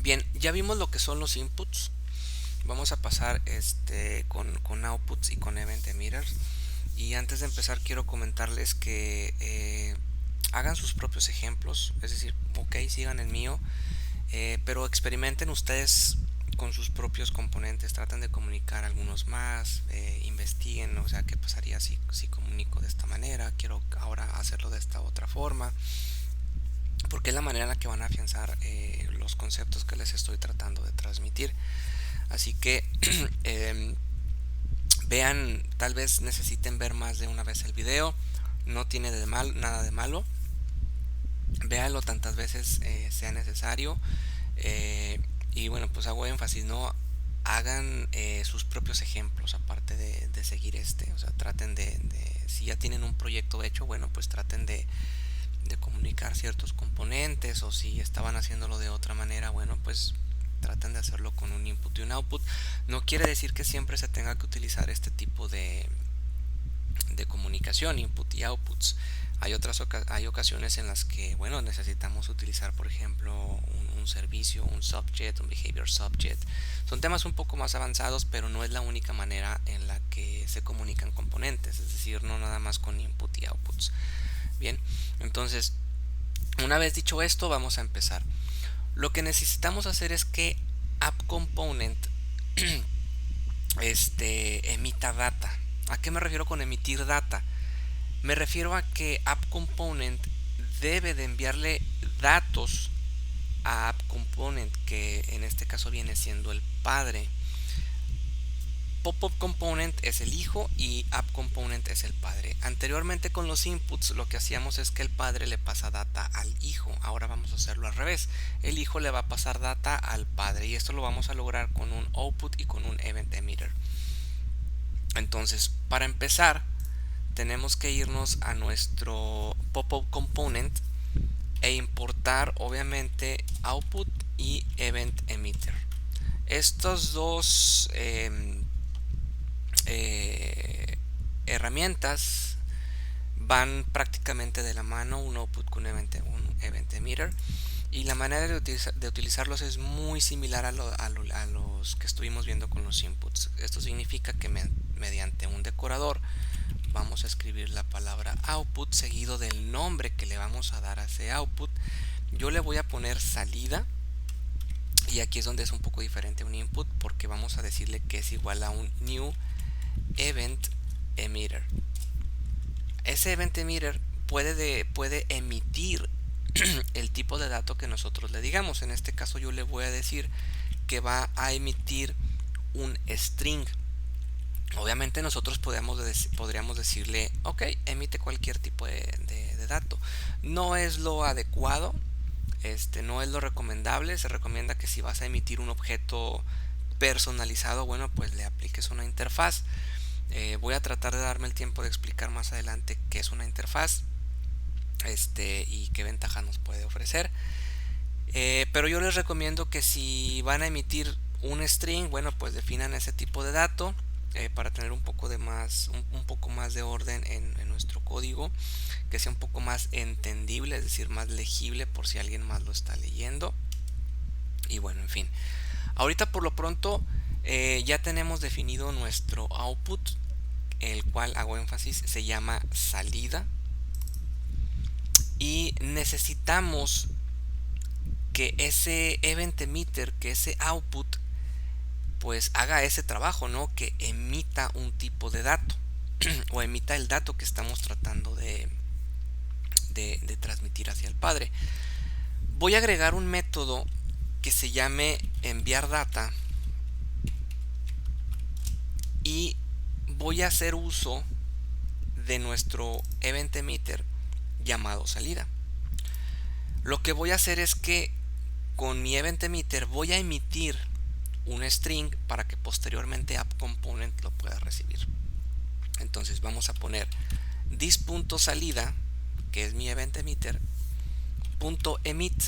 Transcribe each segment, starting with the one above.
Bien, ya vimos lo que son los inputs. Vamos a pasar con outputs y con event emitters. Y antes de empezar quiero comentarles que hagan sus propios ejemplos. Es decir, ok, sigan el mío, pero experimenten ustedes con sus propios componentes. Traten de comunicar algunos más, investiguen, o sea, qué pasaría si comunico de esta manera. Quiero ahora hacerlo de esta otra forma, porque es la manera en la que van a afianzar los conceptos que les estoy tratando de transmitir. Así que vean, tal vez necesiten ver más de una vez el video. No tiene nada de malo. Véanlo tantas veces sea necesario. eh, y bueno, pues hago énfasis, no hagan sus propios ejemplos aparte de seguir o sea, traten si ya tienen un proyecto hecho, bueno, pues traten de comunicar ciertos componentes, o si estaban haciéndolo de otra manera, bueno, pues traten de hacerlo con un input y un output. No quiere decir que siempre se tenga que utilizar este tipo de comunicación, input y outputs. Hay ocasiones en las que, bueno, necesitamos utilizar, por ejemplo, un servicio, un subject, un behavior subject. Son temas un poco más avanzados, pero no es la única manera en la que se comunican componentes, es decir, no nada más con input y outputs. Bien, entonces, una vez dicho esto, vamos a empezar. Lo que necesitamos hacer es que app component emita data. ¿A qué me refiero con emitir data? Me refiero a que app component debe de enviarle datos a app component, que en este caso viene siendo el padre. Pop-up component es el hijo y app component es el padre. Anteriormente, con los inputs, lo que hacíamos es que el padre le pasa data al hijo. Ahora vamos a hacerlo al revés. El hijo le va a pasar data al padre, y esto lo vamos a lograr con un output y con un event emitter. Entonces, para empezar, tenemos que irnos a nuestro pop-up component e importar, obviamente, output y event emitter. Estos dos herramientas van prácticamente de la mano, un output con un event emitter, y la manera de utilizarlos es muy similar a los que estuvimos viendo con los inputs. Esto significa que mediante un decorador vamos a escribir la palabra output seguido del nombre que le vamos a dar a ese output. Yo le voy a poner salida, y aquí es donde es un poco diferente un input, porque vamos a decirle que es igual a un new event emitter. Ese event emitter puede emitir el tipo de dato que nosotros le digamos. En este caso yo le voy a decir que va a emitir un string. Obviamente nosotros podríamos decirle, ok, emite cualquier tipo de dato. No es lo adecuado, no es lo recomendable. Se recomienda que si vas a emitir un objeto personalizado, bueno, pues le apliques una interfaz. Voy a tratar de darme el tiempo de explicar más adelante qué es una interfaz y qué ventaja nos puede ofrecer. Pero yo les recomiendo que si van a emitir un string, bueno, pues definan ese tipo de dato para tener un poco más de orden en nuestro código, que sea un poco más entendible, es decir, más legible por si alguien más lo está leyendo. Y bueno, en fin, ahorita por lo pronto ya tenemos definido nuestro output, el cual, hago énfasis, se llama salida, y necesitamos que ese event emitter, que ese output, pues haga ese trabajo, ¿no? Que emita un tipo de dato o emita el dato que estamos tratando de transmitir hacia el padre. Voy a agregar un método que se llame enviar data, y voy a hacer uso de nuestro event emitter llamado salida. Lo que voy a hacer es que con mi event emitter voy a emitir un string para que posteriormente app component lo pueda recibir. Entonces vamos a poner this.salida, que es mi event emitter, .emit.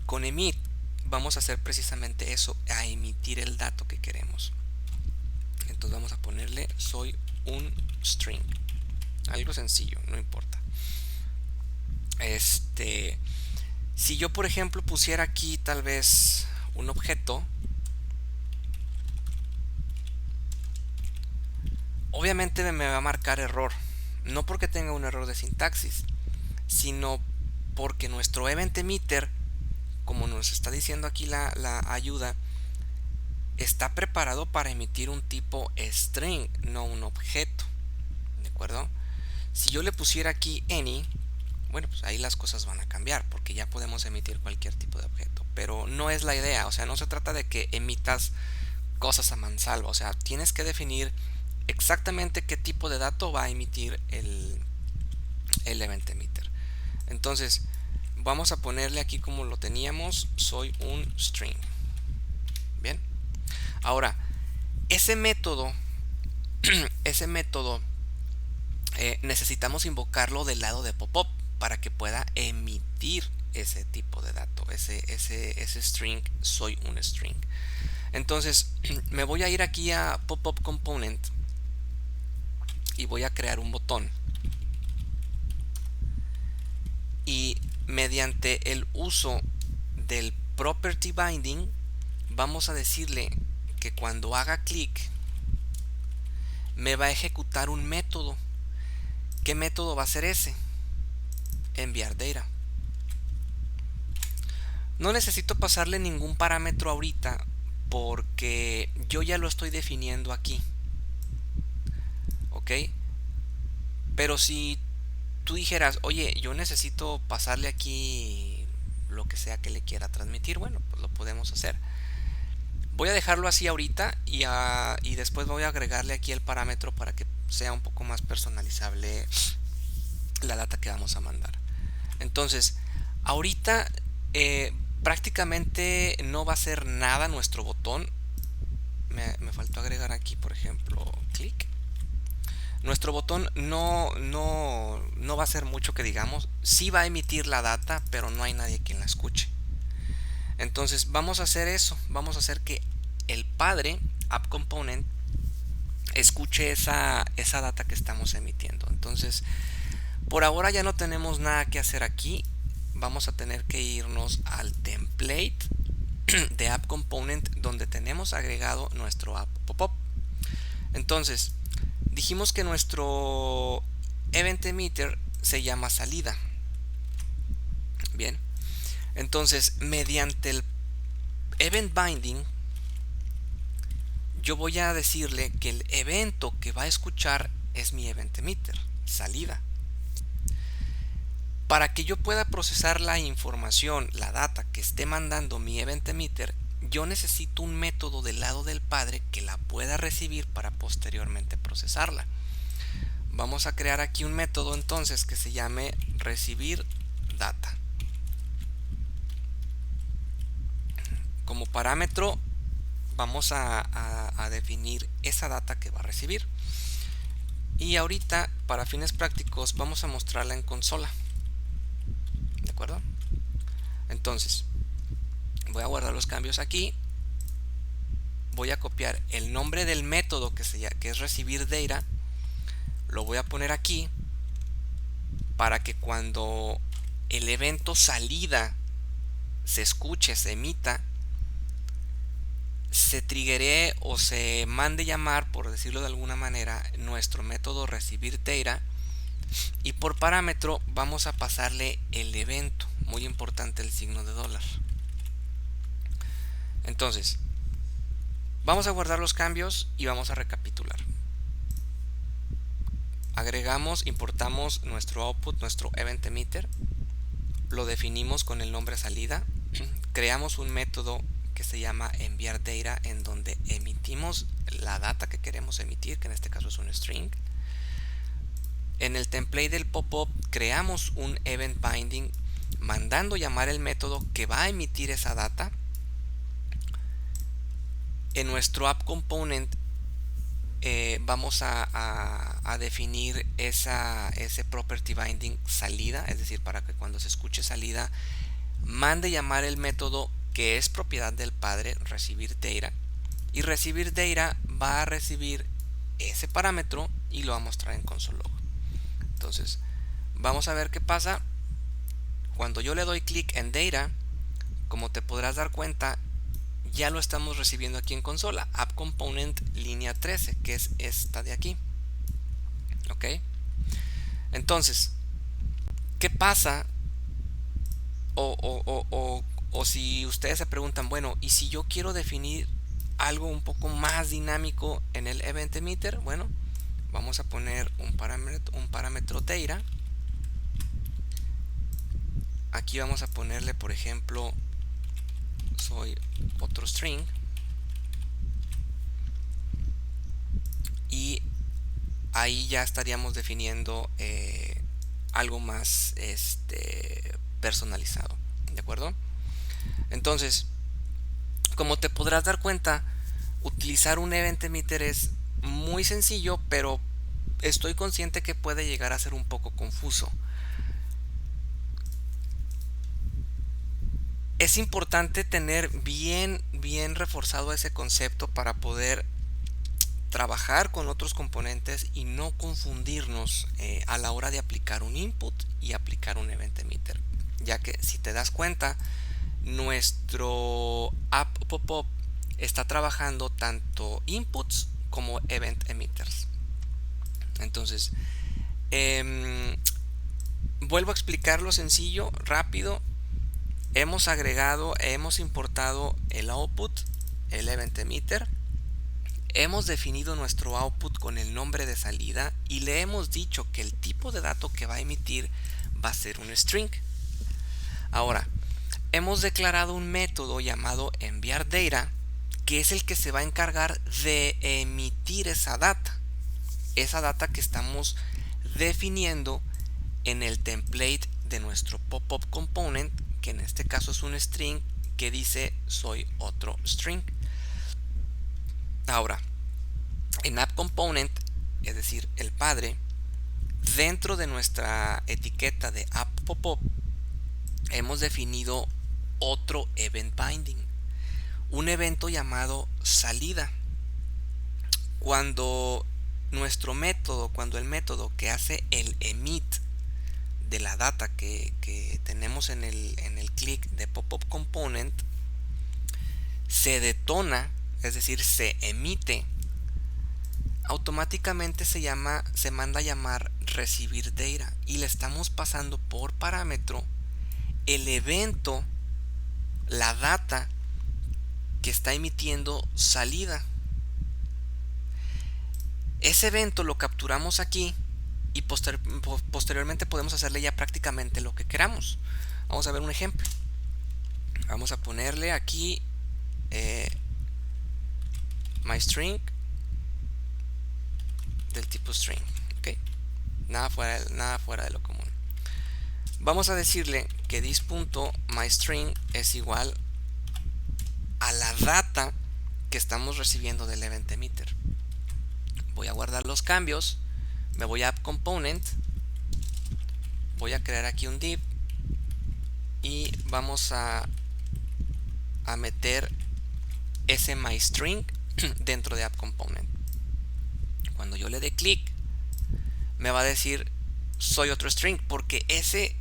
Con emit vamos a hacer precisamente eso, a emitir el dato que queremos. Entonces vamos a ponerle soy un string, algo sencillo, no importa. Si yo, por ejemplo, pusiera aquí tal vez un objeto, obviamente me va a marcar error. No porque tenga un error de sintaxis, sino porque nuestro event emitter, como nos está diciendo aquí la ayuda, está preparado para emitir un tipo string, no un objeto. ¿De acuerdo? Si yo le pusiera aquí any, bueno, pues ahí las cosas van a cambiar porque ya podemos emitir cualquier tipo de objeto. Pero no es la idea, o sea, no se trata de que emitas cosas a mansalva, o sea, tienes que definir exactamente qué tipo de dato va a emitir el event emitter. Entonces, vamos a ponerle aquí como lo teníamos, soy un string. Bien. Ahora, ese método, ese método necesitamos invocarlo del lado de pop-up para que pueda emitir ese tipo de dato, ese string, soy un string. Entonces, me voy a ir aquí a pop-up component y voy a crear un botón. Y mediante el uso del property binding, vamos a decirle que cuando haga clic, me va a ejecutar un método. ¿Qué método va a ser ese? Enviar data. No necesito pasarle ningún parámetro ahorita porque yo ya lo estoy definiendo aquí. ¿Ok? Pero si tú dijeras, oye, yo necesito pasarle aquí lo que sea que le quiera transmitir, bueno, pues lo podemos hacer. Voy a dejarlo así ahorita y después voy a agregarle aquí el parámetro para que sea un poco más personalizable la data que vamos a mandar. Entonces, ahorita prácticamente no va a hacer nada nuestro botón. Me faltó agregar aquí, por ejemplo, clic. Nuestro botón no va a hacer mucho que digamos. Sí va a emitir la data, pero no hay nadie quien la escuche. Entonces vamos a hacer eso. Vamos a hacer que el padre, app component, escuche esa data que estamos emitiendo. Entonces, por ahora ya no tenemos nada que hacer aquí. Vamos a tener que irnos al template de app component donde tenemos agregado nuestro app pop-up. Entonces, dijimos que nuestro event emitter se llama salida. Bien. Entonces, mediante el event binding, yo voy a decirle que el evento que va a escuchar es mi event emitter, salida. Para que yo pueda procesar la información, la data que esté mandando mi event emitter, yo necesito un método del lado del padre que la pueda recibir para posteriormente procesarla. Vamos a crear aquí un método entonces que se llame recibir data. Como parámetro vamos a definir esa data que va a recibir. Y ahorita, para fines prácticos, vamos a mostrarla en consola. ¿De acuerdo? Entonces, voy a guardar los cambios aquí. Voy a copiar el nombre del método que es recibir data. Lo voy a poner aquí para que cuando el evento salida se escuche, se emita, se triggeree o se mande llamar, por decirlo de alguna manera, nuestro método recibir data, y por parámetro vamos a pasarle el evento. Muy importante el signo de dólar. Entonces, vamos a guardar los cambios y vamos a recapitular. Agregamos, importamos nuestro output, nuestro event emitter, lo definimos con el nombre salida, creamos un método que se llama enviar data en donde emitimos la data que queremos emitir, que en este caso es un string. En el template del pop-up creamos un event binding mandando llamar el método que va a emitir esa data. En nuestro app component vamos a definir ese property binding salida, es decir, para que cuando se escuche salida mande llamar el método que es propiedad del padre recibir data, y recibir data va a recibir ese parámetro y lo va a mostrar en console log. Entonces vamos a ver qué pasa cuando yo le doy clic en Data, como te podrás dar cuenta, ya lo estamos recibiendo aquí en consola. App Component línea 13, que es esta de aquí. Ok. Entonces, ¿qué pasa? O si ustedes se preguntan, bueno, ¿y si yo quiero definir algo un poco más dinámico en el Event Emitter? Bueno, vamos a poner un parámetro Data. Aquí vamos a ponerle, por ejemplo, soy otro string. Y ahí ya estaríamos definiendo algo más personalizado. ¿De acuerdo? Entonces, como te podrás dar cuenta, utilizar un Event Emitter es muy sencillo, pero estoy consciente que puede llegar a ser un poco confuso. Es importante tener bien reforzado ese concepto para poder trabajar con otros componentes y no confundirnos a la hora de aplicar un input y aplicar un event emitter, ya que si te das cuenta, nuestro app pop-up está trabajando tanto inputs como event emitters. Entonces, vuelvo a explicarlo sencillo, rápido. Hemos importado el output, el event emitter. Hemos definido nuestro output con el nombre de salida y le hemos dicho que el tipo de dato que va a emitir va a ser un string. Ahora, hemos declarado un método llamado enviar data, que es el que se va a encargar de emitir esa data que estamos definiendo en el template de nuestro pop-up component, que en este caso es un string que dice soy otro string. Ahora, en App Component, es decir, el padre, dentro de nuestra etiqueta de App Pop-up, hemos definido otro Event Binding, un evento llamado salida. Cuando el método que hace el emit de la data que tenemos en el click de Pop-up Component, se detona, es decir, se emite, automáticamente se manda a llamar recibir data y le estamos pasando por parámetro el evento, la data que está emitiendo salida. Ese evento lo capturamos aquí y posteriormente podemos hacerle ya prácticamente lo que queramos. Vamos a ver un ejemplo. Vamos a ponerle aquí myString del tipo string. ¿Okay? Nada fuera de lo común. Vamos a decirle que this.myString es igual a la data que estamos recibiendo del event emitter. Voy a guardar los cambios, me voy a App Component, voy a crear aquí un div y vamos a meter ese myString dentro de App Component. Cuando yo le dé clic, me va a decir soy otro string, porque ese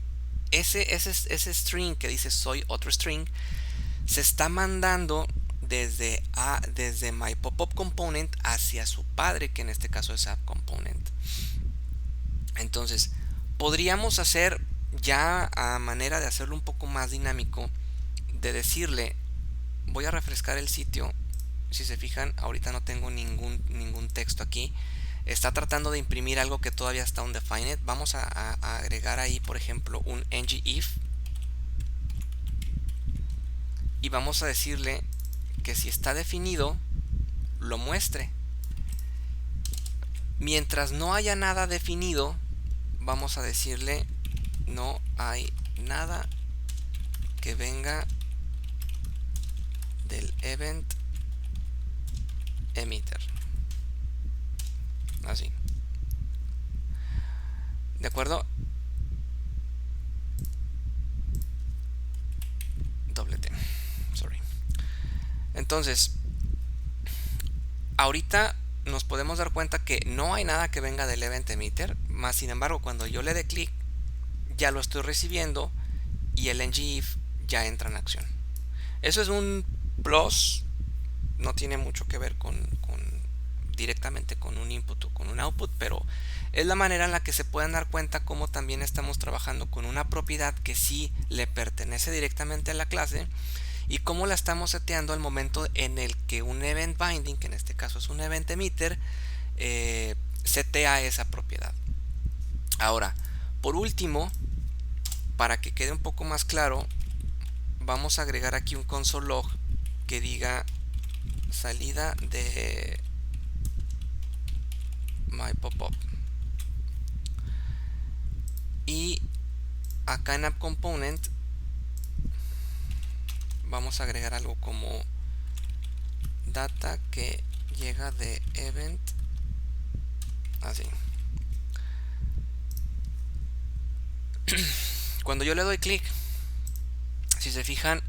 string que dice soy otro string se está mandando desde my pop-up component hacia su padre, que en este caso es App Component. Entonces, podríamos hacer ya a manera de hacerlo un poco más dinámico, de decirle, voy a refrescar el sitio. Si se fijan, ahorita no tengo ningún texto aquí. Está tratando de imprimir algo que todavía está undefined. Vamos a agregar ahí, por ejemplo, un ngIf. Y vamos a decirle que si está definido, lo muestre. Mientras no haya nada definido, vamos a decirle no hay nada que venga del event emitter. Así. ¿De acuerdo? Doble T. Sorry. Entonces, ahorita nos podemos dar cuenta que no hay nada que venga del event emitter, más sin embargo, cuando yo le dé clic, ya lo estoy recibiendo y el ngIf ya entra en acción. Eso es un plus, no tiene mucho que ver con directamente con un input o con un output, pero es la manera en la que se pueden dar cuenta cómo también estamos trabajando con una propiedad que sí le pertenece directamente a la clase y cómo la estamos seteando al momento en el que un event binding, que en este caso es un event emitter, setea esa propiedad. Ahora, por último, para que quede un poco más claro, vamos a agregar aquí un console log que diga salida de my popup. Y acá en app component vamos a agregar algo como data que llega de event, así. Cuando yo le doy clic, si se fijan,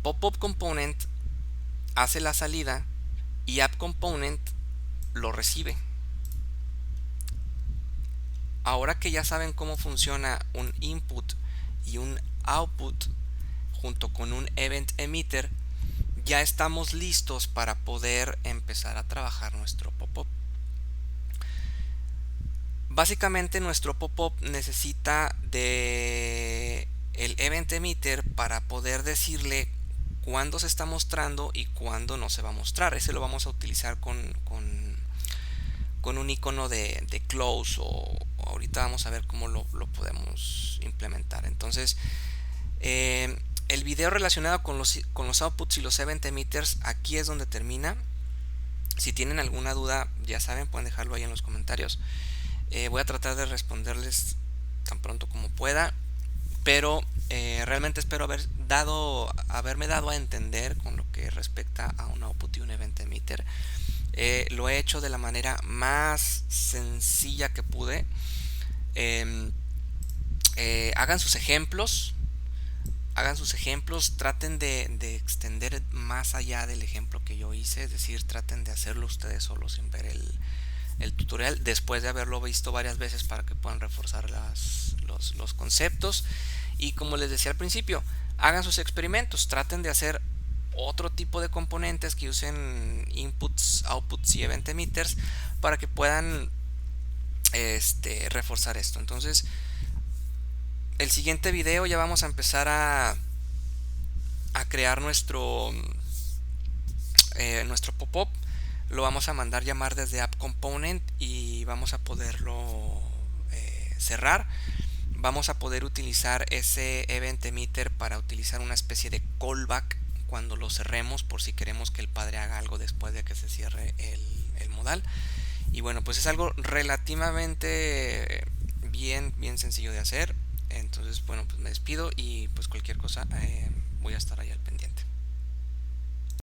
popup component hace la salida y app component lo recibe. Ahora que ya saben cómo funciona un input y un output junto con un event emitter, ya estamos listos para poder empezar a trabajar nuestro pop-up. Básicamente nuestro pop-up necesita de el event emitter para poder decirle cuándo se está mostrando y cuándo no se va a mostrar. Ese lo vamos a utilizar con un icono de close, o ahorita vamos a ver cómo lo podemos implementar. Entonces el video relacionado con los outputs y los event emitters aquí es donde termina. Si tienen alguna duda, ya saben, pueden dejarlo ahí en los comentarios. Voy a tratar de responderles tan pronto como pueda, pero realmente espero haberme dado a entender con lo que respecta a un output y un event emitter. Lo he hecho de la manera más sencilla que pude. Hagan sus ejemplos. Traten de extender más allá del ejemplo que yo hice, es decir, traten de hacerlo ustedes solos sin ver el tutorial, después de haberlo visto varias veces para que puedan reforzar los conceptos. Y como les decía al principio, hagan sus experimentos, traten de hacer otro tipo de componentes que usen inputs, outputs y event emitters para que puedan reforzar esto. Entonces, el siguiente video ya vamos a empezar a crear nuestro pop-up. Lo vamos a mandar llamar desde app component y vamos a poderlo cerrar. Vamos a poder utilizar ese event emitter para utilizar una especie de callback cuando lo cerremos, por si queremos que el padre haga algo después de que se cierre el modal. Y bueno, pues es algo relativamente bien sencillo de hacer. Entonces, bueno, pues me despido y pues cualquier cosa voy a estar ahí al pendiente.